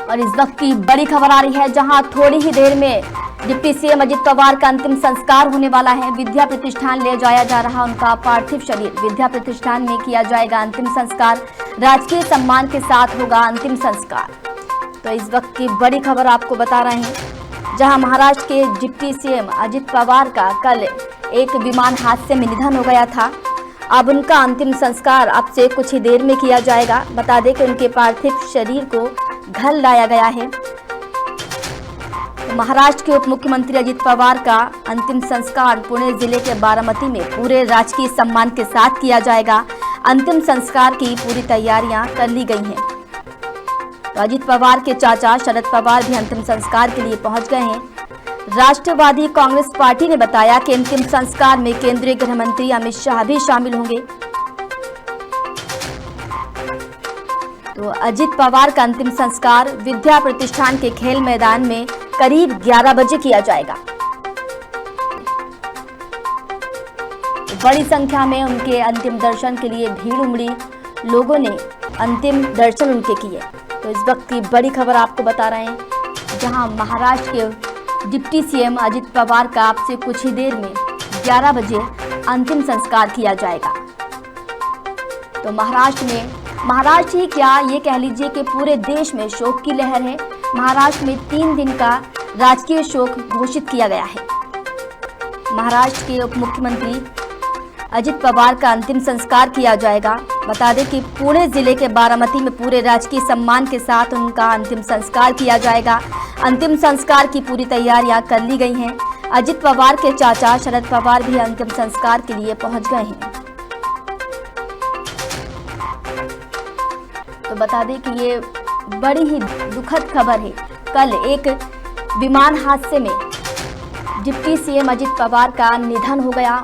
और इस वक्त की बड़ी खबर आ रही है, जहां थोड़ी ही देर में डिप्टी सीएम अजित पवार का अंतिम संस्कार होने वाला है। विद्या प्रतिष्ठान ले जाया जा रहा उनका पार्थिव शरीर। विद्या प्रतिष्ठान में किया जाएगा अंतिम संस्कार। राजकीय सम्मान के साथ होगा अंतिम संस्कार। तो इस वक्त की बड़ी खबर आपको बता रहे हैं, जहां महाराष्ट्र के डिप्टी सीएम अजित पवार का कल एक विमान हादसे में निधन हो गया था। अब उनका अंतिम संस्कार अब से कुछ ही देर में किया जाएगा। बता दें कि उनके पार्थिव शरीर को घर लाया गया है। तो महाराष्ट्र के उप मुख्यमंत्री अजित पवार का अंतिम संस्कार पुणे जिले के बारामती में पूरे राजकीय सम्मान के साथ किया जाएगा। अंतिम संस्कार की पूरी तैयारियां कर ली गई हैं। तो अजित पवार के चाचा शरद पवार भी अंतिम संस्कार के लिए पहुंच गए हैं। राष्ट्रवादी कांग्रेस पार्टी ने बताया कि अंतिम संस्कार में केंद्रीय गृह मंत्री अमित शाह भी शामिल होंगे। तो अजित पवार का अंतिम संस्कार विद्या प्रतिष्ठान के खेल मैदान में करीब 11 बजे किया जाएगा। बड़ी संख्या में उनके अंतिम दर्शन के लिए भीड़ उमड़ी। लोगों ने अंतिम दर्शन उनके किए। तो इस वक्त की बड़ी खबर आपको बता रहे हैं, जहां महाराष्ट्र के डिप्टी सीएम अजित पवार का अब से कुछ ही देर में 11 बजे अंतिम संस्कार किया जाएगा। तो महाराष्ट्र ही क्या, ये कह लीजिए कि पूरे देश में शोक की लहर है। महाराष्ट्र में 3 दिन का राजकीय शोक घोषित किया गया है। महाराष्ट्र के उप मुख्यमंत्री अजित पवार का अंतिम संस्कार किया जाएगा। बता दें कि पुणे जिले के बारामती में पूरे राजकीय सम्मान के साथ उनका अंतिम संस्कार किया जाएगा। अंतिम संस्कार की पूरी तैयारियां कर ली गई हैं। अजित पवार के चाचा शरद पवार भी अंतिम संस्कार के लिए पहुंच गए हैं। तो बता दें कि ये बड़ी ही दुखद खबर है। कल एक विमान हादसे में डिप्टी सीएम अजित पवार का निधन हो गया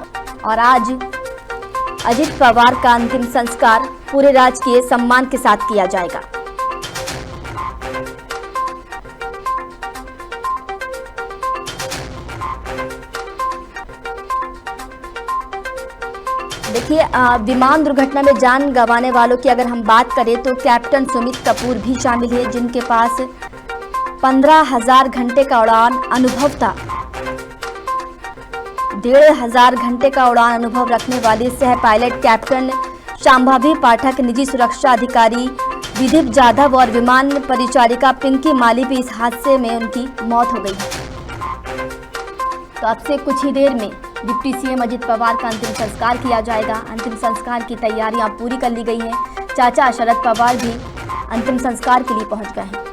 और आज अजित पवार का अंतिम संस्कार पूरे राजकीय सम्मान के साथ किया जाएगा। देखिए, विमान दुर्घटना में जान गंवाने वालों की अगर हम बात करें तो कैप्टन सुमित कपूर भी शामिल है, जिनके पास 15,000 घंटे का उड़ान अनुभव था। 1,500 घंटे का उड़ान अनुभव रखने वाली सह पायलट कैप्टन शांभवी पाठक, निजी सुरक्षा अधिकारी विदीप जाधव और विमान परिचारिका पिंकी माली भी इस हादसे में उनकी मौत हो गई है। तो अब से कुछ ही देर में डिप्टी सीएम अजित पवार का अंतिम संस्कार किया जाएगा। अंतिम संस्कार की तैयारियां पूरी कर ली गई हैं। चाचा शरद पवार भी अंतिम संस्कार के लिए पहुंच गए हैं।